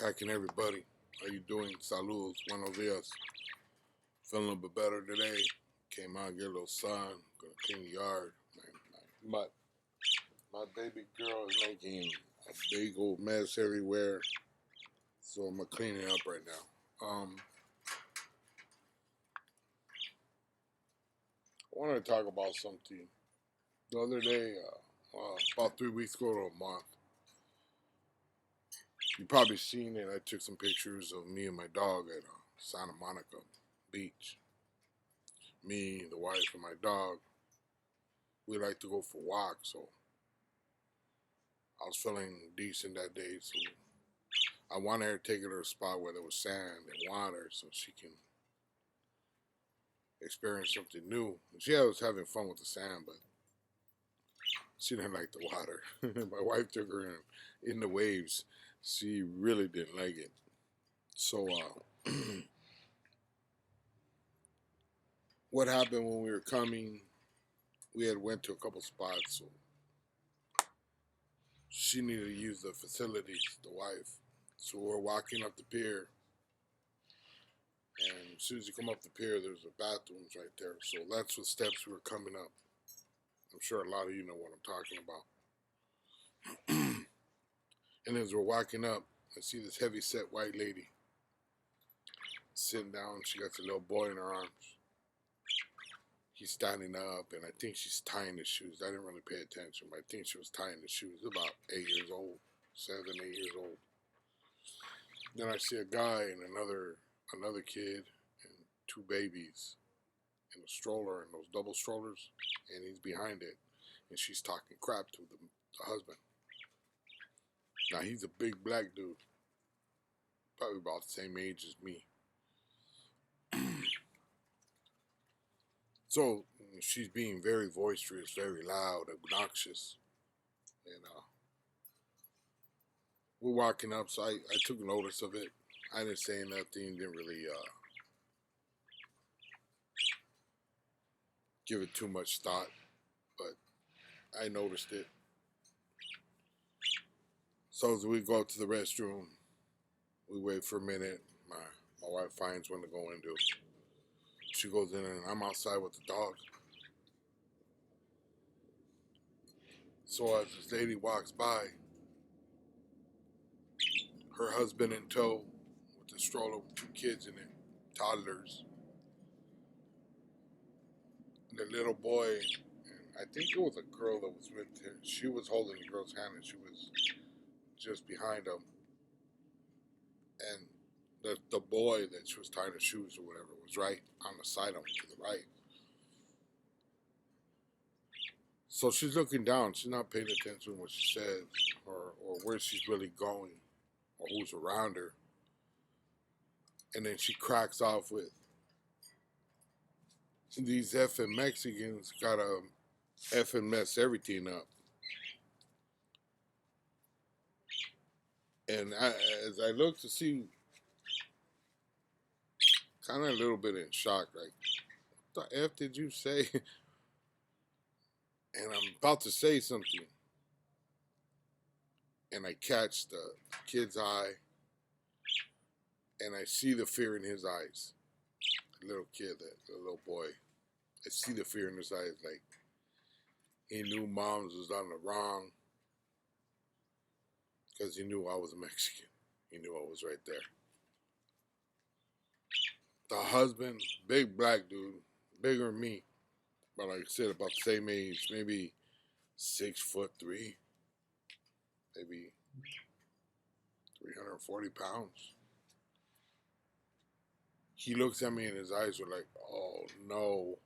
Cracking everybody. How you doing? Saludos. Buenos dias. Feeling a little bit better today. Came out, get a little sun. Gonna clean the yard. My baby girl is making a big old mess everywhere. So I'm gonna clean it up right now. I wanted to talk about something. The other day, about 3 weeks ago to a month, you probably seen it. I took some pictures of me and my dog at Santa Monica Beach. Me, the wife, and my dog. We like to go for walks, so I was feeling decent that day. So I wanted her to take her to a spot where there was sand and water, so she can experience something new. She was having fun with the sand, but she didn't like the water. My wife took her in the waves. She really didn't like it. So what happened when we were coming? We had went to a couple spots, so she needed to use the facilities, the wife. So we're walking up the pier, and as soon as you come up the pier, there's a bathrooms right there. So that's what steps we were coming up. I'm sure a lot of you know what I'm talking about. And as we're walking up, I see this heavy-set white lady sitting down. She got a little boy in her arms. He's standing up, and I think she's tying his shoes. I didn't really pay attention, but I think she was tying his shoes. About 8 years old, 7, 8 years old. Then I see a guy and another kid and 2 babies in a stroller, and those double strollers, and he's behind it, and she's talking crap to the husband. Now he's a big black dude, probably about the same age as me. So she's being very boisterous, very loud, obnoxious, and we're walking up. So I took notice of it. I didn't say nothing. Didn't really give it too much thought, but I noticed it. So as we go to the restroom, we wait for a minute. My wife finds one to go into. She goes in, and I'm outside with the dog. So as this lady walks by, her husband in tow with a stroller with 2 kids in it, toddlers. And the little boy, and I think it was a girl that was with her. She was holding the girl's hand, and she was just behind him. And the boy that she was tying his shoes or whatever was right on the side of him to the right. So she's looking down. She's not paying attention to what she says or where she's really going or who's around her. And then she cracks off with, these effing Mexicans gotta effing mess everything up. And as I look to see, kind of a little bit in shock, like, what the F did you say? And I'm about to say something. And I catch the kid's eye. And I see the fear in his eyes. The little kid, the little boy. I see the fear in his eyes, like he knew Mom's was on the wrong. Because he knew I was a Mexican. He knew I was right there. The husband, big black dude, bigger than me. But like I said, about the same age, maybe 6'3", maybe 340 pounds. He looks at me and his eyes were like, oh no.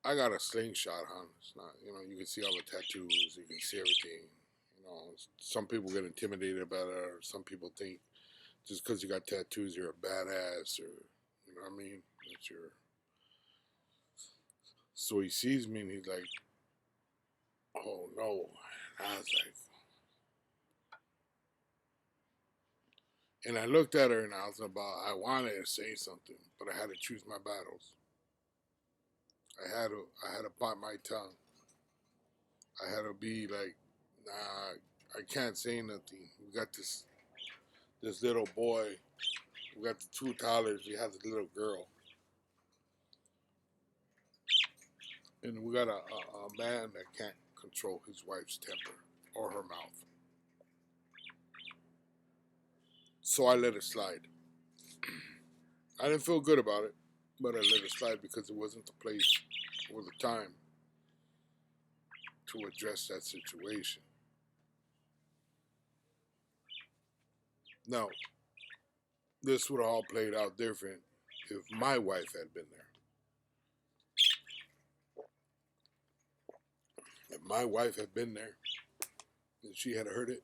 I got a slingshot, hon. It's not, you can see all the tattoos, you can see everything. Some people get intimidated about it, or some people think just because you got tattoos, you're a badass, or, you know what I mean? That's your... So he sees me and he's like, oh no. And I was like, and I looked at her and I wanted to say something, but I had to choose my battles. I had to bite my tongue. I had to be like, nah, I can't say nothing. We got this this little boy. We got the two toddlers. We have the little girl. And we got a man that can't control his wife's temper or her mouth. So I let it slide. I didn't feel good about it, but I let it slide because it wasn't the place or the time to address that situation. Now, this would have all played out different if my wife had been there. If my wife had been there and she had heard it,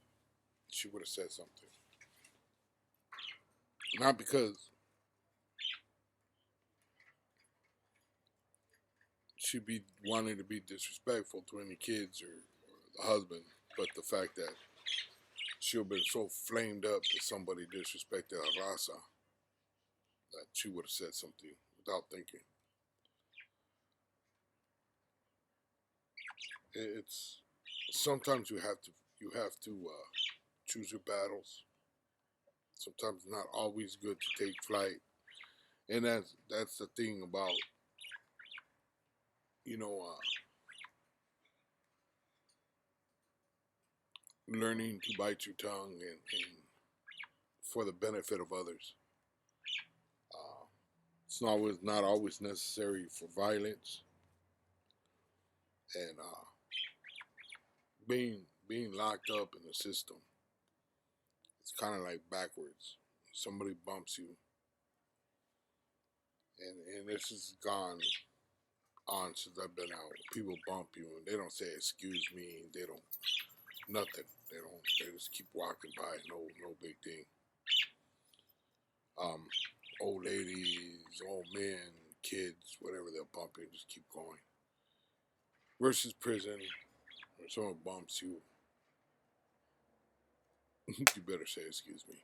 she would have said something. Not because she'd be wanting to be disrespectful to any kids or the husband, but the fact that she'll been so flamed up that somebody disrespected her raza that she would have said something without thinking. It's sometimes you have to choose your battles. Sometimes it's not always good to take flight, and that's the thing about learning to bite your tongue and for the benefit of others. It's not always necessary for violence, and being locked up in the system. It's kind of like backwards. Somebody bumps you, and this has gone on since I've been out. People bump you, and they don't say excuse me. They don't nothing. They just keep walking by. No big thing. Old ladies, old men, kids, whatever, they'll bump you. Just keep going. Versus prison, where someone bumps you, you better say excuse me.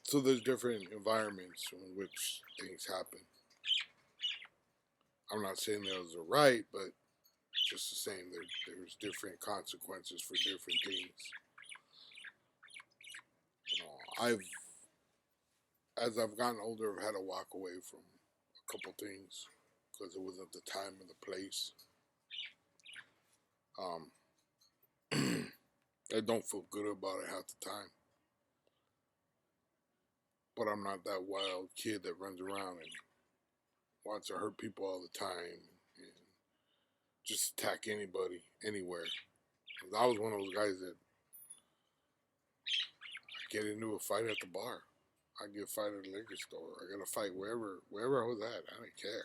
So there's different environments in which things happen. I'm not saying those are right, but just the same, there's different consequences for different things. As I've gotten older, I've had to walk away from a couple things because it wasn't the time or the place. I don't feel good about it half the time. But I'm not that wild kid that runs around and wants to hurt people all the time and just attack anybody, anywhere. I was one of those guys that get into a fight at the bar. I get a fight at the liquor store. I got a fight wherever I was at. I didn't care.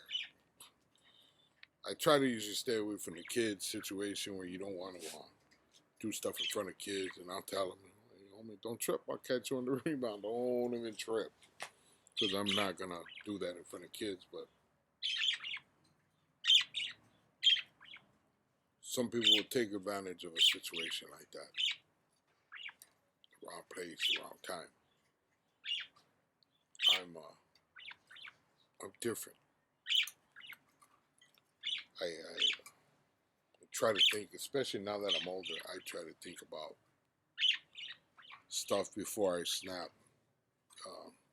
I try to usually stay away from the kids situation where you don't want to do stuff in front of kids, and I'll tell them, homie, don't trip. I'll catch you on the rebound. Don't even trip. Because I'm not going to do that in front of kids, but some people will take advantage of a situation like that. Wrong place, wrong time. I'm different. I try to think, especially now that I'm older, I try to think about stuff before I snap.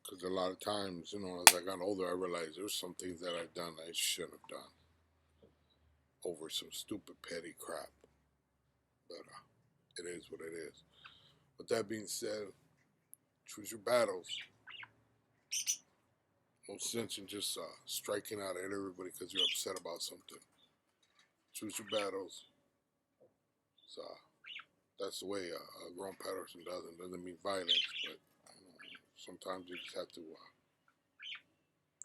Because a lot of times, as I got older, I realized there's some things that I've done I shouldn't have done over some stupid, petty crap. But it is what it is. With that being said, choose your battles. No sense in just striking out at everybody because you're upset about something. Choose your battles. So that's the way a grown person does it. Doesn't mean violence, but sometimes you just have to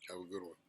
have a good one.